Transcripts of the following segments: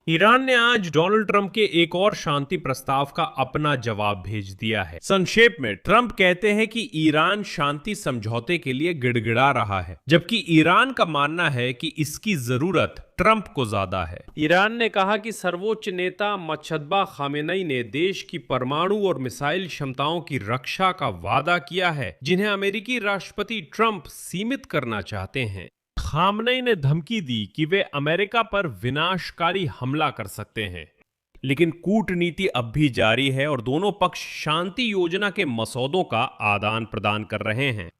Iran ने आज Donald Trump के एक और शांति प्रस्ताव का अपना जवाब भेज दिया है। संक्षेप में ट्रंप कहते हैं कि ईरान शांति समझौते के लिए गिड़गिड़ा रहा है, जबकि ईरान का मानना है कि इसकी जरूरत ट्रंप को ज्यादा है। ईरान ने कहा कि सर्वोच्च नेता मुजतबा खामेनेई ने देश की परमाणु और मिसाइल क्षमताओं की रक्षा का वादा किया है, जिन्हें अमेरिकी राष्ट्रपति ट्रंप सीमित करना चाहते हैं। खामनेई ने धमकी दी कि वे अमेरिका पर विनाशकारी हमला कर सकते हैं, लेकिन कूटनीति अब भी जारी है और दोनों पक्ष शांति योजना के मसौदों का आदान प्रदान कर रहे हैं।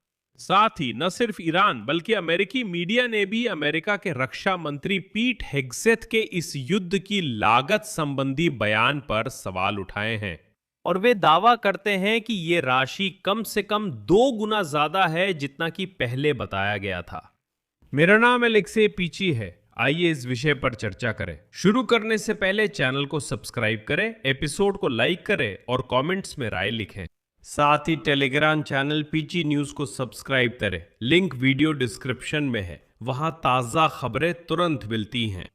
साथ ही न सिर्फ ईरान बल्कि अमेरिकी मीडिया ने भी अमेरिका के रक्षा मंत्री पीट हेग्सेथ के इस युद्ध की लागत संबंधी बयान पर सवाल उठाए हैं और वे दावा करते हैं कि ये राशि कम से कम 2 गुना ज्यादा है जितना कि पहले बताया गया था। मेरा नाम एलेक्से पीची है। आइए इस विषय पर चर्चा करें। शुरू करने से पहले चैनल को सब्सक्राइब करें, एपिसोड को लाइक करें और कमेंट्स में राय लिखें। साथ ही टेलीग्राम चैनल पीची न्यूज को सब्सक्राइब करें, लिंक वीडियो डिस्क्रिप्शन में है, वहां ताजा खबरें तुरंत मिलती हैं।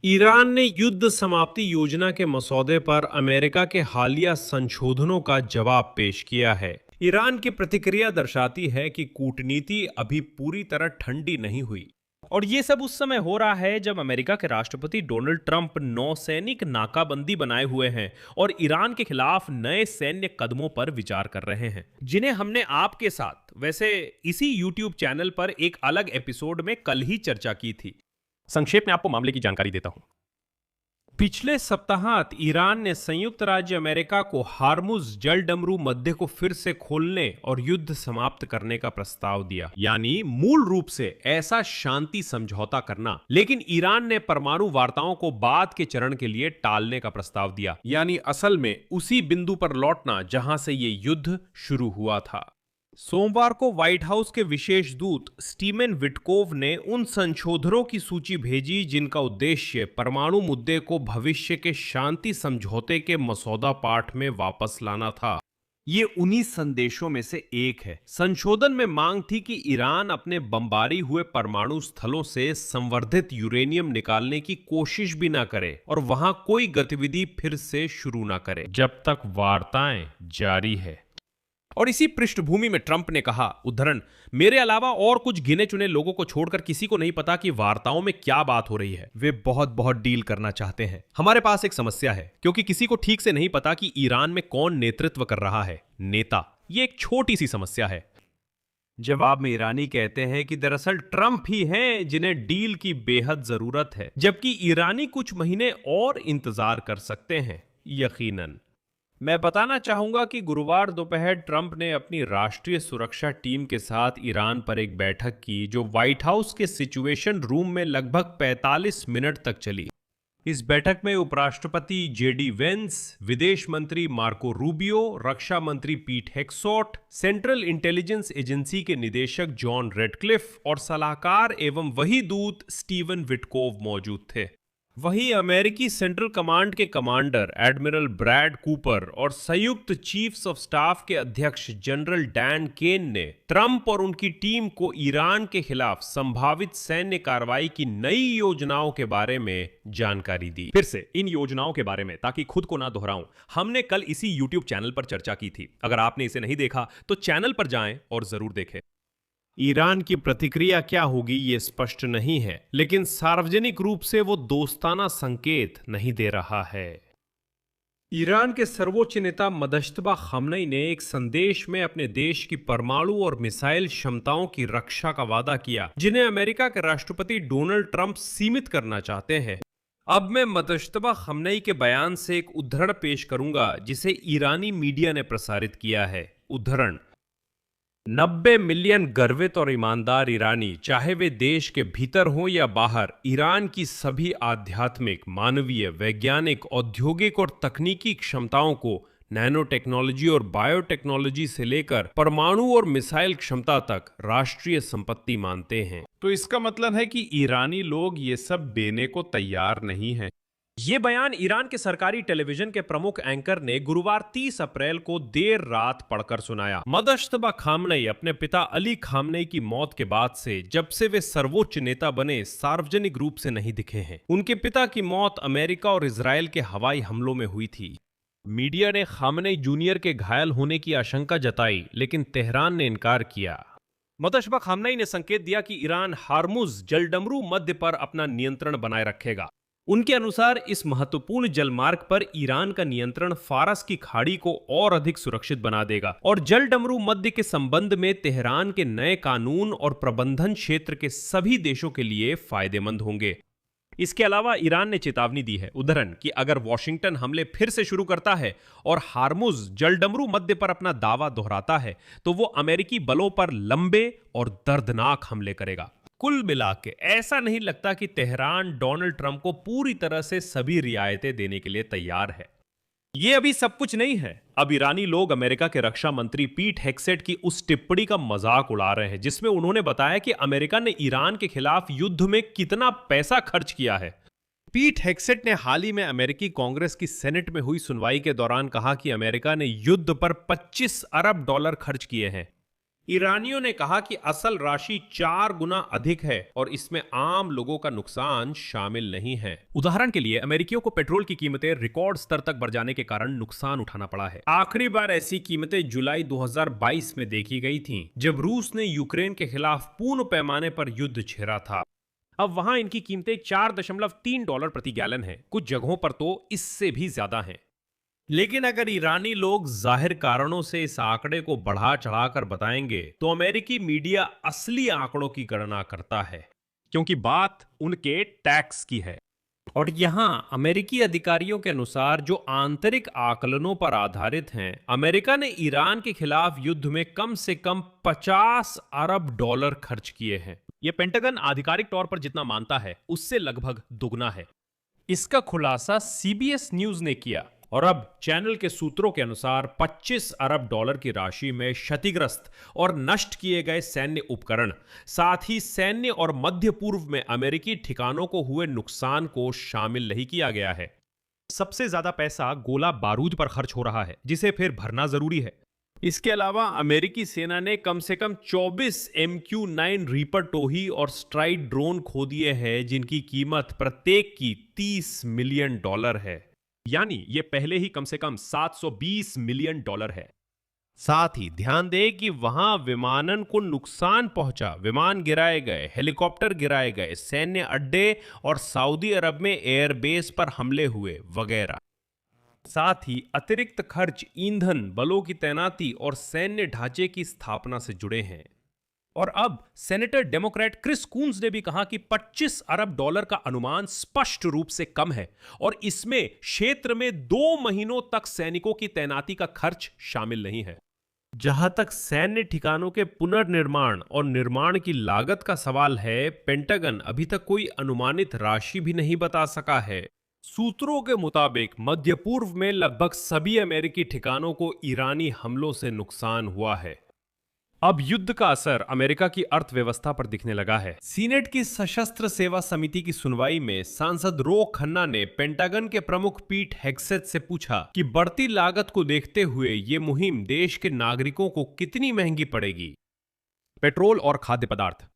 ईरान ने युद्ध समाप्ति योजना के मसौदे पर अमेरिका के हालिया संशोधनों का जवाब पेश किया है। ईरान की प्रतिक्रिया दर्शाती है कि कूटनीति अभी पूरी तरह ठंडी नहीं हुई और ये सब उस समय हो रहा है जब अमेरिका के राष्ट्रपति डोनाल्ड ट्रंप नौसैनिक नाकाबंदी बनाए हुए हैं और ईरान के खिलाफ नए सैन्य कदमों पर विचार कर रहे हैं, जिन्हें हमने आपके साथ वैसे इसी यूट्यूब चैनल पर एक अलग एपिसोड में कल ही चर्चा की थी। संक्षेप में आपको मामले की जानकारी देता हूं। पिछले सप्ताहांत ईरान ने संयुक्त राज्य अमेरिका को हार्मुज जलडमरू मध्य को फिर से खोलने और युद्ध समाप्त करने का प्रस्ताव दिया, यानी मूल रूप से ऐसा शांति समझौता करना। लेकिन ईरान ने परमाणु वार्ताओं को बाद के चरण के लिए टालने का प्रस्ताव दिया, यानी असल में उसी बिंदु पर लौटना जहां से ये युद्ध शुरू हुआ था। सोमवार को व्हाइट हाउस के विशेष दूत स्टीवन विटकोव ने उन संशोधनों की सूची भेजी जिनका उद्देश्य परमाणु मुद्दे को भविष्य के शांति समझौते के मसौदा पाठ में वापस लाना था। ये उन्हीं संदेशों में से एक है। संशोधन में मांग थी कि ईरान अपने बमबारी हुए परमाणु स्थलों से संवर्धित यूरेनियम निकालने की कोशिश भी ना करे और वहां कोई गतिविधि फिर से शुरू ना करे जब तक वार्ताएं जारी है। और इसी पृष्ठभूमि में ट्रंप ने कहा, उद्धरण, मेरे अलावा और कुछ गिने चुने लोगों को छोड़कर किसी को नहीं पता कि वार्ताओं में क्या बात हो रही है। वे बहुत बहुत डील करना चाहते हैं। हमारे पास एक समस्या है, क्योंकि किसी को ठीक से नहीं पता कि ईरान में कौन नेतृत्व कर रहा है, नेता। ये एक छोटी सी समस्या है। जवाब में ईरानी कहते हैं कि दरअसल ट्रंप ही हैं जिन्हें डील की बेहद जरूरत है, जबकि ईरानी कुछ महीने और इंतजार कर सकते हैं। यकीनन मैं बताना चाहूंगा कि गुरुवार दोपहर ट्रंप ने अपनी राष्ट्रीय सुरक्षा टीम के साथ ईरान पर एक बैठक की, जो व्हाइट हाउस के सिचुएशन रूम में लगभग 45 मिनट तक चली। इस बैठक में उपराष्ट्रपति जेडी वेंस, विदेश मंत्री मार्को रूबियो, रक्षा मंत्री पीट हेग्सेथ, सेंट्रल इंटेलिजेंस एजेंसी के निदेशक जॉन रेडक्लिफ और सलाहकार एवं वही दूत स्टीवन विटकोव मौजूद थे। वहीं अमेरिकी सेंट्रल कमांड के कमांडर एडमिरल ब्रैड कूपर और संयुक्त चीफ्स ऑफ स्टाफ के अध्यक्ष जनरल डैन केन ने ट्रंप और उनकी टीम को ईरान के खिलाफ संभावित सैन्य कार्रवाई की नई योजनाओं के बारे में जानकारी दी। फिर से इन योजनाओं के बारे में, ताकि खुद को ना दोहराऊं, हमने कल इसी यूट्यूब चैनल पर चर्चा की थी। अगर आपने इसे नहीं देखा तो चैनल पर जाएं और जरूर देखें। ईरान की प्रतिक्रिया क्या होगी ये स्पष्ट नहीं है, लेकिन सार्वजनिक रूप से वो दोस्ताना संकेत नहीं दे रहा है। ईरान के सर्वोच्च नेता मुजतबा खामनेई ने एक संदेश में अपने देश की परमाणु और मिसाइल क्षमताओं की रक्षा का वादा किया, जिन्हें अमेरिका के राष्ट्रपति डोनाल्ड ट्रंप सीमित करना चाहते हैं। अब मैं मुजतबा खामनेई के बयान से एक उद्धरण पेश करूंगा, जिसे ईरानी मीडिया ने प्रसारित किया है। उद्धरण, 90 मिलियन गर्वित और ईमानदार ईरानी, चाहे वे देश के भीतर हों या बाहर, ईरान की सभी आध्यात्मिक, मानवीय, वैज्ञानिक, औद्योगिक और तकनीकी क्षमताओं को नैनो टेक्नोलॉजी और बायोटेक्नोलॉजी से लेकर परमाणु और मिसाइल क्षमता तक राष्ट्रीय संपत्ति मानते हैं। तो इसका मतलब है कि ईरानी लोग ये सब देने को तैयार नहीं हैं। ये बयान ईरान के सरकारी टेलीविजन के प्रमुख एंकर ने गुरुवार 30 अप्रैल को देर रात पढ़कर सुनाया। मुजतबा खामनेई अपने पिता अली खामनेई की मौत के बाद से जब से वे सर्वोच्च नेता बने सार्वजनिक रूप से नहीं दिखे हैं। उनके पिता की मौत अमेरिका और इजराइल के हवाई हमलों में हुई थी। मीडिया ने खामनेई जूनियर के घायल होने की आशंका जताई, लेकिन तेहरान ने इनकार किया। मुजतबा खामनेई ने संकेत दिया कि ईरान हार्मुज जलडमरू मध्य पर अपना नियंत्रण बनाए रखेगा। उनके अनुसार इस महत्वपूर्ण जलमार्ग पर ईरान का नियंत्रण फारस की खाड़ी को और अधिक सुरक्षित बना देगा और जलडमरू मध्य के संबंध में तेहरान के नए कानून और प्रबंधन क्षेत्र के सभी देशों के लिए फायदेमंद होंगे। इसके अलावा ईरान ने चेतावनी दी है उदाहरण कि अगर वॉशिंगटन हमले फिर से शुरू करता है और हार्मुज जलडमरू मध्य पर अपना दावा दोहराता है तो वो अमेरिकी बलों पर लंबे और दर्दनाक हमले करेगा। कुल मिला के ऐसा नहीं लगता कि तेहरान डोनाल्ड ट्रंप को पूरी तरह से सभी रियायतें देने के लिए तैयार है। ये अभी सब कुछ नहीं है। अब ईरानी लोग अमेरिका के रक्षा मंत्री पीट हेग्सेट की उस टिप्पणी का मजाक उड़ा रहे हैं जिसमें उन्होंने बताया कि अमेरिका ने ईरान के खिलाफ युद्ध में कितना पैसा खर्च किया है। पीट हेग्सेट ने हाल ही में अमेरिकी कांग्रेस की सेनेट में हुई सुनवाई के दौरान कहा कि अमेरिका ने युद्ध पर 25 अरब डॉलर खर्च किए हैं। ईरानियों ने कहा कि असल राशि 4 गुना अधिक है और इसमें आम लोगों का नुकसान शामिल नहीं है। उदाहरण के लिए अमेरिकियों को पेट्रोल की कीमतें रिकॉर्ड स्तर तक बढ़ जाने के कारण नुकसान उठाना पड़ा है। आखिरी बार ऐसी कीमतें जुलाई 2022 में देखी गई थीं, जब रूस ने यूक्रेन के खिलाफ पूर्ण पैमाने पर युद्ध छेड़ा था। अब वहां इनकी कीमतें 4.3 डॉलर प्रति गैलन है, कुछ जगहों पर तो इससे भी ज्यादा हैं। लेकिन अगर ईरानी लोग जाहिर कारणों से इस आंकड़े को बढ़ा चढ़ाकर बताएंगे तो अमेरिकी मीडिया असली आंकड़ों की गणना करता है, क्योंकि बात उनके टैक्स की है। और यहां अमेरिकी अधिकारियों के अनुसार जो आंतरिक आकलनों पर आधारित हैं, अमेरिका ने ईरान के खिलाफ युद्ध में कम से कम 50 अरब डॉलर खर्च किए हैं। यह पेंटागन आधिकारिक तौर पर जितना मानता है उससे लगभग दुगना है। इसका खुलासा सीबीएस न्यूज ने किया और अब चैनल के सूत्रों के अनुसार 25 अरब डॉलर की राशि में क्षतिग्रस्त और नष्ट किए गए सैन्य उपकरण, साथ ही सैन्य और मध्य पूर्व में अमेरिकी ठिकानों को हुए नुकसान को शामिल नहीं किया गया है। सबसे ज्यादा पैसा गोला बारूद पर खर्च हो रहा है, जिसे फिर भरना जरूरी है। इसके अलावा अमेरिकी सेना ने कम से कम 24 MQ-9 रीपर टोही और स्ट्राइड ड्रोन खो दिए हैं, जिनकी कीमत प्रत्येक की $30 मिलियन है। यानी ये पहले ही कम से कम $720 मिलियन है। साथ ही ध्यान दें कि वहां विमानन को नुकसान पहुंचा, विमान गिराए गए, हेलीकॉप्टर गिराए गए, सैन्य अड्डे और सऊदी अरब में एयरबेस पर हमले हुए वगैरह। साथ ही अतिरिक्त खर्च ईंधन, बलों की तैनाती और सैन्य ढांचे की स्थापना से जुड़े हैं। और अब सेनेटर डेमोक्रेट क्रिस कून्स ने भी कहा कि 25 अरब डॉलर का अनुमान स्पष्ट रूप से कम है और इसमें क्षेत्र में 2 महीनों तक सैनिकों की तैनाती का खर्च शामिल नहीं है। जहां तक सैन्य ठिकानों के पुनर्निर्माण और निर्माण की लागत का सवाल है, पेंटागन अभी तक कोई अनुमानित राशि भी नहीं बता सका है। सूत्रों के मुताबिक मध्य पूर्व में लगभग सभी अमेरिकी ठिकानों को ईरानी हमलों से नुकसान हुआ है। अब युद्ध का असर अमेरिका की अर्थव्यवस्था पर दिखने लगा है। सीनेट की सशस्त्र सेवा समिति की सुनवाई में सांसद रो खन्ना ने पेंटागन के प्रमुख पीट हेग्सेट से पूछा कि बढ़ती लागत को देखते हुए ये मुहिम देश के नागरिकों को कितनी महंगी पड़ेगी, पेट्रोल और खाद्य पदार्थ।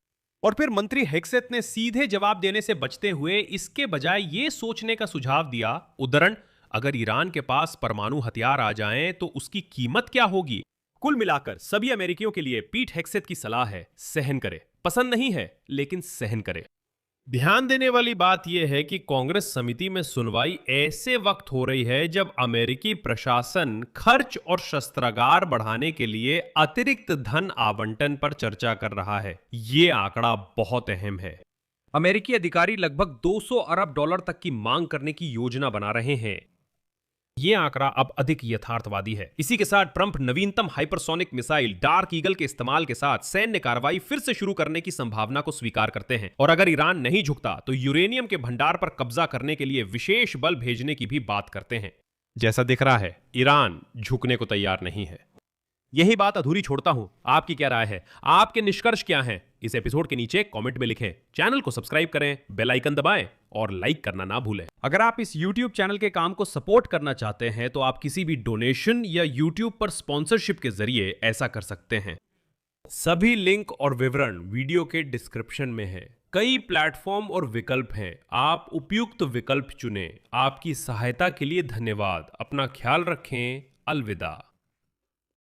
और फिर मंत्री हेग्सेट ने सीधे जवाब देने से बचते हुए इसके बजाय ये सोचने का सुझाव दिया, उदाहरण अगर ईरान के पास परमाणु हथियार आ जाएं तो उसकी कीमत क्या होगी। कुल मिलाकर सभी अमेरिकियों के लिए पीट हेग्सेट की सलाह है, सहन करे। पसंद नहीं है लेकिन सहन करे। ध्यान देने वाली बात यह है कि कांग्रेस समिति में सुनवाई ऐसे वक्त हो रही है जब अमेरिकी प्रशासन खर्च और शस्त्रागार बढ़ाने के लिए अतिरिक्त धन आवंटन पर चर्चा कर रहा है। यह आंकड़ा बहुत अहम है। अमेरिकी अधिकारी लगभग 200 अरब डॉलर तक की मांग करने की योजना बना रहे हैं। यह आंकड़ा अब अधिक यथार्थवादी है। इसी के साथ ट्रंप नवीनतम हाइपरसोनिक मिसाइल डार्क ईगल के इस्तेमाल के साथ सैन्य कार्रवाई फिर से शुरू करने की संभावना को स्वीकार करते हैं और अगर ईरान नहीं झुकता तो यूरेनियम के भंडार पर कब्जा करने के लिए विशेष बल भेजने की भी बात करते हैं। जैसा दिख रहा है ईरान झुकने को तैयार नहीं है। यही बात अधूरी छोड़ता हूं। आपकी क्या राय है? आपके निष्कर्ष क्या हैं? इस एपिसोड के नीचे कमेंट में लिखें, चैनल को सब्सक्राइब करें, बेल आइकन दबाएं और लाइक करना ना भूलें। अगर आप इस YouTube चैनल के काम को सपोर्ट करना चाहते हैं तो आप किसी भी डोनेशन या YouTube पर स्पॉन्सरशिप के जरिए ऐसा कर सकते हैं। सभी लिंक और विवरण वीडियो के डिस्क्रिप्शन में है। कई प्लेटफॉर्म और विकल्प हैं, आप उपयुक्त विकल्प चुनें। आपकी सहायता के लिए धन्यवाद। अपना ख्याल रखें। अलविदा।